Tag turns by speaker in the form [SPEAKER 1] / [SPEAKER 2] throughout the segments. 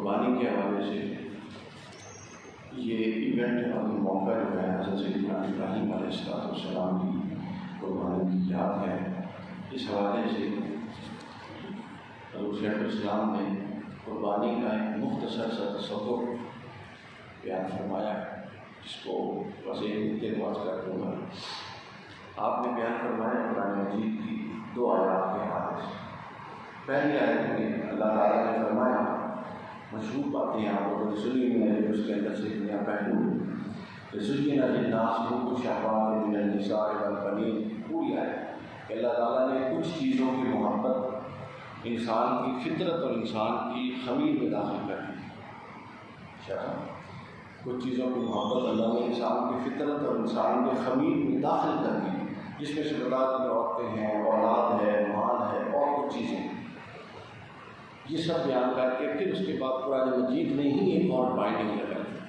[SPEAKER 1] قربانی کے حوالے سے یہ ایونٹ اور یہ موقع جو ہے حضرت سیدنا ابراہیم علیہ السلام کی قربانی کی یاد ہے، اس حوالے سے حضور شیخ الاسلام نے قربانی کا ایک مختصر سا تصور بیان فرمایا ہے، جس کو وسیع تلاوت کر دوں گا۔ آپ نے بیان فرمایا قرآن مجید کی 2 آیات کے حوالے سے۔ پہلی آیت میں اللہ تعالیٰ نے فرمایا، مشہور باتیں ہیں آپ لوگوں نے سنی ہوئی ہیں، اس کے اندر سے دنیا پہلو زُيِّنَ لِلنَّاسِ حُبُّ الشَّهَوَاتِ مِنَ النِّسَاءِ وَالْبَنِينَ، پوری آیت کہ اللہ تعالیٰ نے کچھ چیزوں کی محبت انسان کی فطرت اور انسان کی خمیر میں داخل کر دی۔ کچھ چیزوں کی محبت اللہ نے انسان کی فطرت اور انسان کے خمیر میں داخل کر دی، جس میں سے بتا دی عورتیں ہیں، اولاد ہے، مال ہے اور کچھ چیزیں۔ یہ سب بیان کر کے پھر اس کے بعد قرآن مجید نے ہی ایک اور بائنڈنگ لگا دی۔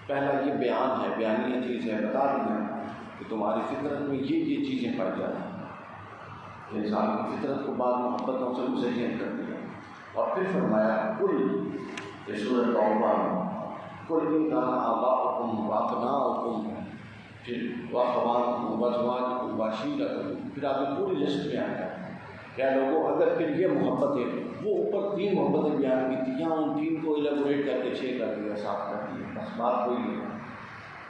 [SPEAKER 1] پہلا یہ بیان ہے، بیانیہ چیز ہے، بتا دیا کہ تمہاری فطرت میں یہ چیزیں پائی جاتی ہیں، انسان کی فطرت کو بعد محبتوں سے مزین کر دیا۔ اور پھر فرمایا کل، یہ سورۃ توبہ کل ان کان آباؤکم وابناؤکم، پھر واخواتکم وازواجکم وعشیرتکم، پھر آگے پوری لسٹ بیان ہے کیا لوگوں اگر پھر یہ محبتیں، وہ اوپر 3 محبتیں بیان کی تھیں، یہاں ان 3 کو ایلیبوریٹ کر کے 6 کر دیا، 7 کر دیا، بس بات کوئی نہیں۔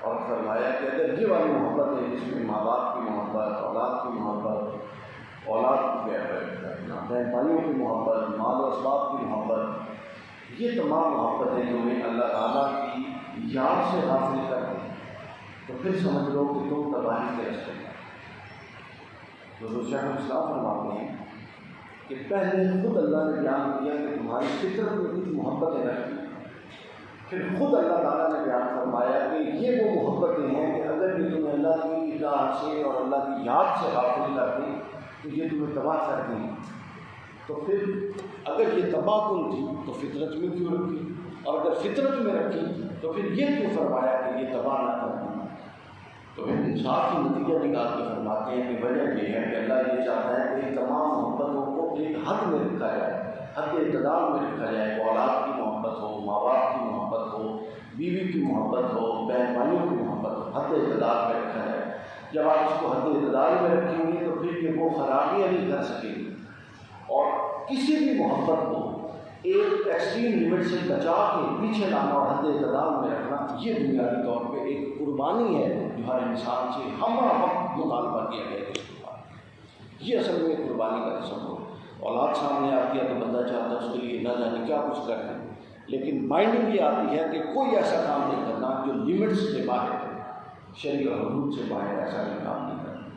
[SPEAKER 1] اور فرمایا کہ اگر یہ والی محبت ہے جس میں ماں باپ کی محبت، اولاد کی محبت، اولاد کی بہن بھائیوں کی محبت، مال و اسباب کی محبت، یہ تمام محبتیں تمہیں اللہ تعالیٰ کی یاد سے حاصل کر دیں تو پھر سمجھ لو کہ تم تباہی کے راستے میں۔ تو شیخ الاسلام فرماتے ہیں کہ پہلے خود اللہ نے بیان کیا کہ تمہاری فطرت میں کچھ محبتیں رکھی، پھر خود اللہ تعالیٰ نے بیان فرمایا کہ یہ وہ محبتیں ہیں کہ اگر یہ تمہیں اللہ کی راہ سے اور اللہ کی یاد سے حاصل کرتی تو یہ تمہیں تباہ کرتی ہیں۔ تو پھر اگر یہ تباہ کن تھی تو فطرت میں کیوں رکھی، اور اگر فطرت میں رکھی تو پھر یہ کیوں فرمایا کہ یہ تباہ نہ کرتی۔ تو پھر انصاف کی نتیجہ نکال کے فرماتے ہیں کہ وجہ یہ ہے کہ اللہ یہ چاہتا ہے کہ تمام محبتوں کو ایک حد میں رکھا جائے، حد اعتدال میں رکھا جائے، اولاد کی محبت ہو، ماں باپ کی محبت ہو، بیوی کی محبت ہو، بہن بھائیوں کی محبت ہو، حد اعتدال میں رکھا جائے۔ جب آپ اس کو حد اعتدال میں رکھیں گے تو پھر یہ وہ خرابیاں نہیں کر سکیں گے، اور کسی بھی محبت کو ایک ایکسٹریم لمٹ سے بچا کے پیچھے لانا اور حد اعتدال میں رکھنا، یہ بنیادی طور پہ ایک قربانی ہے جو ہر انسان سے ہم وقت مطالبہ کیا گیا ہے۔ یہ اصل میں قربانی کا تصور ہے۔ اولاد سامنے آتی ہے تو بندہ چاہتا ہے اس کے لیے نہ جانے کیا کچھ کریں، لیکن مائنڈنگ یہ آتی ہے کہ کوئی ایسا کام نہیں کرنا جو لمٹس سے باہر ہے، شرعی اور حدود سے باہر ایسا بھی کام نہیں کرنا۔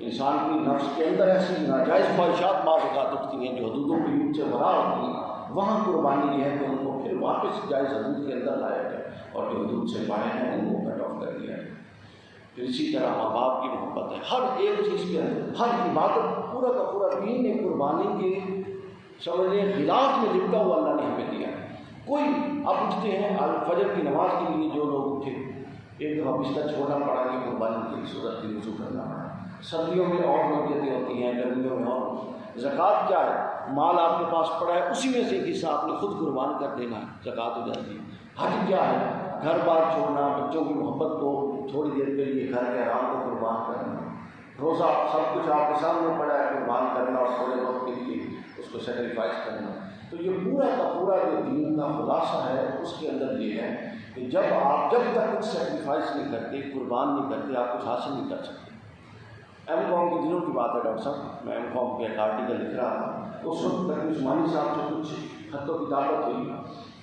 [SPEAKER 1] انسان کی نفس کے اندر ایسی ناجائز خواہشات بعض اوقات اٹھتی ہیں جو حدودوں کی حدود سے بھرا ہوتی ہیں، وہاں قربانی یہ ہے کہ ان کو پھر واپس جائز حدود کے اندر لایا جائے اور جو حدود سے باہر ہیں ان کو کٹ آف کر دیا جائے۔ پھر اسی طرح ماں باپ کی محبت ہے، ہر ایک چیز کے اندر، ہر عبادت، پورا کا پورا دین ایک قربانی کے سمجھیں غلاف میں لپٹا ہوا اللہ نے ہمیں دیا ہے۔ کوئی اب اٹھتے ہیں فجر کی نماز کے لیے جو لوگ اٹھے، ایک دفعہ بستر چھوڑنا پڑا کہ قربانی کی صورت کی وضو کرنا پڑا۔ سردیوں میں اور نوعیتیں ہوتی ہیں، گرمیوں میں اور۔ زکوٰۃ کیا ہے؟ مال آپ کے پاس پڑا ہے، اسی میں سے ایک حصہ آپ نے خود قربان کر دینا ہے، زکوٰۃ ہو جاتی ہے۔ حج کیا ہے؟ گھر بار چھوڑنا، بچوں کی محبت کو تھوڑی دیر کے لیے گھر کے آرام کو قربان کرنا۔ روزہ سب کچھ آپ کے سامنے پڑا ہے، قربان کرنا اور تھوڑے وقت کے لیے اس کو سیکریفائس کرنا۔ تو یہ پورا کا پورا جو دین کا خلاصہ ہے اس کے اندر یہ ہے کہ جب تک کچھ سیکریفائس نہیں کرتے، قربان نہیں کرتے، آپ کچھ حاصل نہیں کر سکتے۔ ایم کام کے دنوں کی بات ہے ڈاکٹر صاحب، میں ایم کام کے ایک آرٹیکل لکھ رہا تھا، اس وقت تک عثمانی صاحب سے کچھ خط و کتابت ہوئی،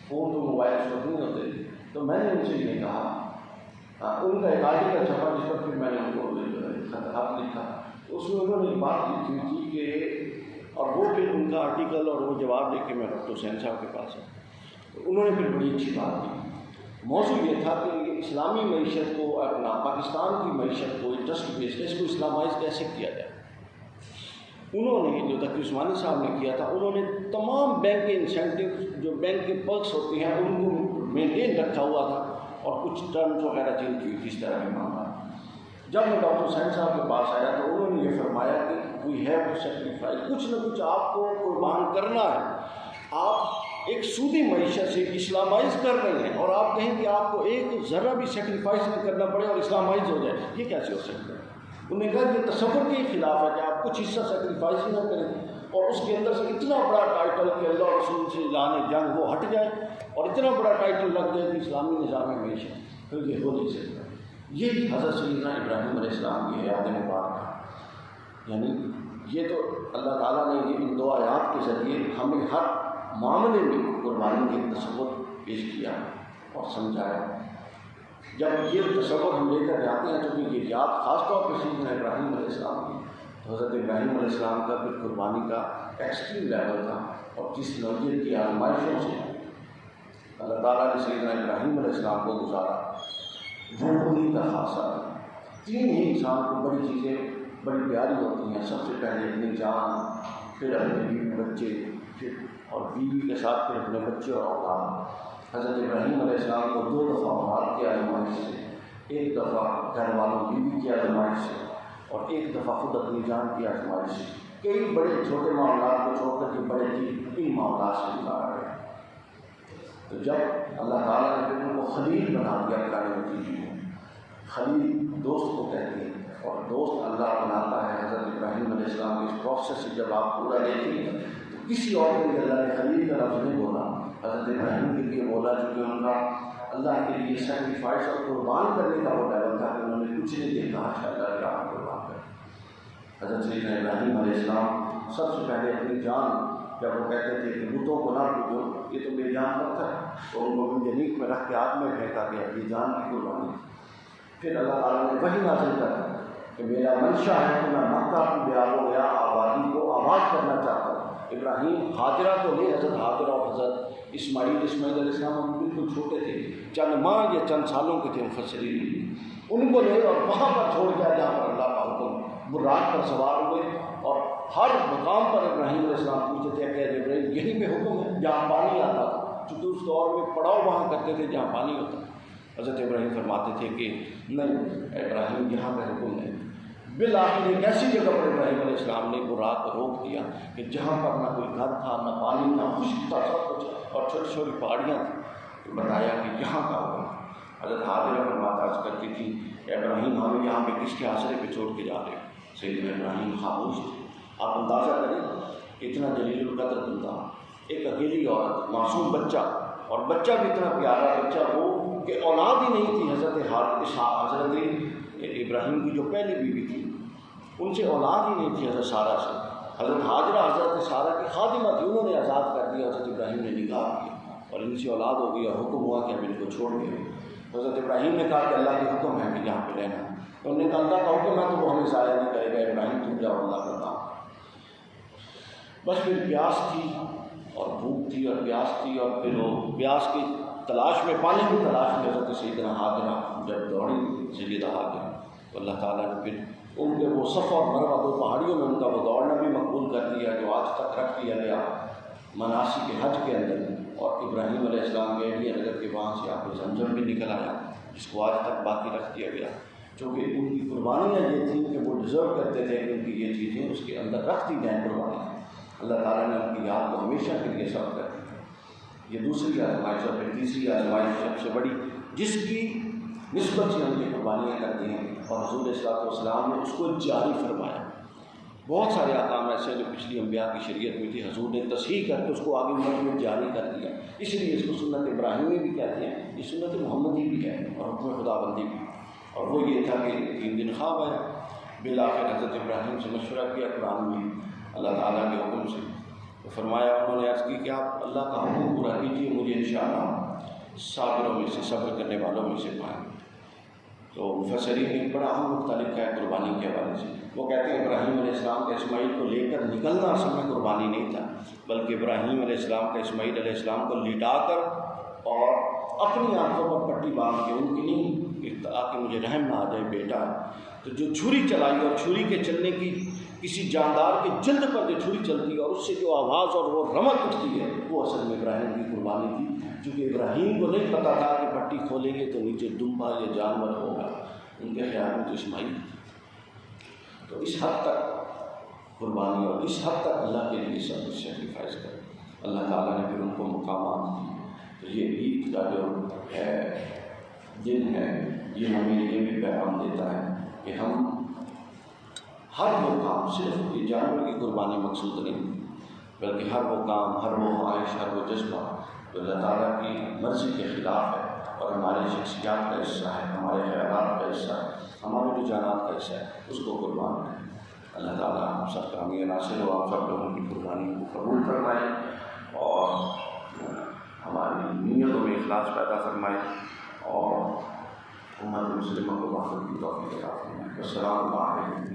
[SPEAKER 1] فون تو موبائل اس وقت نہیں ہوتے، تو میں نے ان سے یہ کہا، ان کا ایک آرٹیکل چھپا جس پر پھر میں نے ان کو خط لکھا، اس میں انہوں نے ایک بات لکھی تھی کہ، اور وہ پھر ان کا آرٹیکل اور وہ جواب دے کے میں ڈاکٹر حسین صاحب کے پاس ہے، انہوں نے پھر بڑی اچھی بات کی۔ موضوع یہ تھا کہ اسلامی معیشت کو اپنا، پاکستان کی معیشت کو ٹرسٹ بیس اس کو اسلامائز کیسے کیا جائے۔ انہوں نے جو تقی عثمانی صاحب نے کیا تھا، انہوں نے تمام بینک کے انسینٹیو جو بینک کے پرکس ہوتے ہیں ان کو مینٹین رکھا ہوا تھا اور کچھ ٹرمز وغیرہ چینج کی تھی اس طرح کے معاملات۔ جب میں ڈاکٹر حسین صاحب کے پاس آیا تو انہوں نے یہ فرمایا کہ وی ہیو ٹو سیکریفائز، کچھ نہ کچھ آپ کو قربان کرنا ہے۔ آپ
[SPEAKER 2] ایک سودی معیشت سے اسلامائز کر رہے ہیں، اور آپ کہیں کہ آپ کو ایک ذرا بھی سیکریفائس نہ کرنا پڑے اور اسلامائز ہو جائے، یہ کیسے ہو سکتا ہے؟ انہوں نے کہا یہ تصور کے خلاف ہے کہ آپ کچھ حصہ سیکریفائس ہی نہ کریں اور اس کے اندر سے اتنا بڑا ٹائٹل کہ اللہ رسول سے اعلان جنگ وہ ہٹ جائے اور اتنا بڑا ٹائٹل لگ جائے کہ اسلامی نظام معیشت، تو یہ ہو نہیں سکتا۔ یہ حضرت سیدنا ابراہیم علیہ السلام کی حیات مبارکہ، یعنی یہ تو اللہ تعالیٰ نے ان دو آیات کے ذریعے ہمیں ہر معاملے میں قربانی کے تصور پیش کیا اور سمجھایا۔ جب یہ تصور ہم لے کر جاتے ہیں تو یہ یاد خاص طور پہ سیدنا ابراہیم علیہ السلام کی، تو حضرت ابراہیم علیہ السلام کا پھر قربانی کا ایکسٹریم لیول تھا، اور جس نوعیت کی آزمائشوں سے اللہ تعالیٰ نے سیدنا ابراہیم علیہ السلام کو گزارا وہ انہیں کا خاصہ ہے۔ تین ہی انسان کو بڑی چیزیں بڑی پیاری ہوتی ہیں، سب سے پہلے اپنی جان، پھر اپنے بیوی بچے، پھر اور بیوی کے ساتھ پھر اپنے بچے اور اولاد۔ حضرت ابراہیم علیہ السلام کو 2 دفعہ اولاد کی آزمائش سے، 1 دفعہ گھر والوں بیوی کی آزمائش سے، اور 1 دفعہ خود اپنی جان کی آزمائش سے۔ کئی بڑے چھوٹے معاملات کو چھوڑ کر کے بڑے ان معاملات سے گزارا گیا۔ تو جب اللہ تعالیٰ نے ان کو خلیل بنا دیا قرآن مجید میں، خلیل دوست کو کہتے ہیں، اور دوست اللہ بناتا ہے۔ حضرت ابراہیم علیہ السلام کے اس پروسیس سے جب آپ پورا دیکھیں تو کسی اور کے لیے اللہ نے خلیل کا لفظ نہیں بولا، حضرت ابراہیم کے لیے بولا، چونکہ ان کا اللہ کے لیے سیکریفائس اور قربان کرنے کا وہ لیول تھا کہ انہوں نے کچھ نہیں دیکھا اللہ کے راہ قربان کر۔ حضرت سیدنا ابراہیم علیہ السلام سب سے پہلے اپنی جان، جب وہ کہتے تھے کہ بتوں کو نہ پوجو، یہ تو میری جان پتھر ہے، تو ان کو منجنیق میں رکھ کے آگ میں پھینکا گیا، یہ جان کی قربانی۔ پھر اللہ تعالیٰ نے وحی نازل کر کہ میرا منشا ہے کہ میں مکہ کی بیاب و گیا آبادی کو آباد کرنا چاہتا ہوں۔ ابراہیم ہاجرہ کو لے، حضرت ہاجرہ اور حضرت اسماعیل علیہ السلام ہم بالکل چھوٹے تھے، چند ماہ یا چند سالوں کے تھے مفسرین، ان کو لے اور وہاں پر چھوڑ گیا جہاں پر اللہ کا حکم، براق پر سوار ہوئے، اور ہر مقام پر ابراہیم علیہ السلام پوچھتے تھے کہ ابراہیم یہیں پہ حکم ہے جہاں پانی آتا تھا، چونکہ اس دور میں پڑاؤ وہاں کرتے تھے جہاں پانی ہوتا۔ حضرت ابراہیم فرماتے تھے کہ نہیں ابراہیم یہاں پہ حکم ہے۔ بالآخر ایک ایسی جگہ پر ابراہیم علیہ السلام نے براق کو روک دیا کہ جہاں پر نہ کوئی گھر تھا، نہ پانی تھا، خشک تھا سب کچھ، اور چھوٹی چھوٹی پہاڑیاں تھیں، تو بتایا کہ یہاں کا ہوگا۔ حضرت حاجرہ فرماتا عرض کرتی تھی ابراہیم ہمیں یہاں پہ کس کے آسرے پہ چھوڑ کے جا رہے ہیں؟ سیدنا ابراہیم خاموش تھے۔ آپ اندازہ کریں اتنا جلیل القدر بندہ، ایک اکیلی عورت، معصوم بچہ، اور بچہ بھی اتنا پیارا بچہ وہ کہ اولاد ہی نہیں تھی۔ حضرت ابراہیم کی جو پہلی بیوی تھی ان سے اولاد ہی نہیں تھی حضرت سارہ سے۔ حضرت حاجرہ حضرت سارہ کی خادمہ تھی، انہوں نے آزاد کر دیا، حضرت ابراہیم نے نکاح کیا اور ان سے اولاد ہو گئی، اور حکم ہوا کہ اب ان کو چھوڑ دیں۔ حضرت ابراہیم نے کہا کہ اللہ کے حکم ہے کہ یہاں پہ رہنا، تو انہوں نے کہا اللہ کا حکم ہے تو وہ ہمیں ضائع نہیں کرے گا، ابراہیم تم جاؤ اللہ کا کام۔ بس پھر پیاس تھی اور بھوک تھی اور پیاس تھی، اور پھر وہ پیاس کی تلاش میں، پانی کی تلاش میں حضرت سیدنا حاجرہ جب دوڑی سیدہ حاجرہ، تو اللہ تعالیٰ نے پھر ان کے وہ صفا اور مروہ 2 پہاڑیوں میں ان کا وہ دوڑنا بھی مقبول کر دیا، جو آج تک رکھ دیا گیا مناسک حج کے اندر۔ اور ابراہیم علیہ السلام کے ایریا نگر کے وہاں سے آپ زمزم بھی نکل آیا، جس کو آج تک باقی رکھ دیا گیا، چونکہ ان کی قربانیاں یہ تھیں کہ وہ ڈیزرو کرتے تھے کہ ان کی یہ چیزیں اس کے اندر رکھ دی جائیں قربانی۔ اللہ تعالیٰ نے ان کی یاد کو ہمیشہ کے لیے سب کر دیا۔ یہ دوسری آزمائش، اور پھر تیسری آزمائش سب سے بڑی، جس کی نسبت سے ہم یہ قربانیاں کرتے ہیں، اور حضور صلی اللہ علیہ وسلم نے اس کو جاری فرمایا۔ بہت سارے احکام ایسے جو پچھلی انبیاء کی شریعت میں تھی، حضور نے تصحیح کر کے اس کو آگے امت میں جاری کر دیا، اس لیے اس کو سنت ابراہیمی بھی کہتے ہیں، یہ سنت محمدی بھی ہے، اور حکم خدا بندی بھی۔ اور وہ یہ تھا کہ 3 دن خواب ہے، بالآخر حضرت ابراہیم سے مشورہ کیا قرآن میں اللہ تعالیٰ کے حکم سے، تو فرمایا، انہوں نے عرض کی کہ آپ اللہ کا حکم پورا کیجیے، مجھے انشاءاللہ صابروں میں سے، صبر کرنے والوں میں سے پائیں۔ تو مفسرین نے بڑا اہم نقطہ لکھا ہے قربانی کے حوالے سے۔ وہ کہتے ہیں ابراہیم علیہ السلام کا اسماعیل کو لے کر نکلنا اصل میں قربانی نہیں تھا، بلکہ ابراہیم علیہ السلام کا اسماعیل علیہ السلام کو لٹا کر اور اپنی آنکھوں پر پٹی باندھ کے، ان کی نہیں تاکہ مجھے رحم نہ آ جائے بیٹا، تو جو چھری چلائی، اور چھری کے چلنے کی کسی جاندار کے جلد پر جو چھری چلتی ہے اور اس سے جو آواز اور وہ رمق اٹھتی ہے، وہ اصل میں ابراہیم کی قربانی تھی، کیونکہ ابراہیم کو نہیں پتہ تھا کہ پٹی کھولیں گے تو نیچے دمبا یا جانور ہوگا، ان کے خیال میں تو اسماعیل تھا۔ تو اس حد تک قربانی، اور اس حد تک اللہ کے لیے سب کچھ سیکریفائس کر۔ اللہ تعالیٰ نے پھر ان کو مقامات دی۔ تو یہ عید کا جو ہے دن ہے، یہ ہمیں یہ بھی پیغام دیتا ہے کہ ہم ہر وہ کام، صرف یہ جانور کی قربانی مقصود نہیں، بلکہ ہر وہ کام، ہر وہ خواہش، ہر وہ جذبہ جو اللہ تعالیٰ کی مرضی کے خلاف ہے اور ہماری شخصیات کا حصہ ہے، ہمارے خیالات کا حصہ ہے، ہمارے رجحانات کا حصہ ہے، اس کو قربان کریں۔ اللہ تعالیٰ ہم سب کا حامی ناصر ہو، آپ سب لوگوں کی قربانی کو قبول فرمائے اور ہماری نیتوں میں اخلاص پیدا فرمائے اور امت مسلمہ کو بہت کی توفیق عطا فرمائے۔ السلام علیکم۔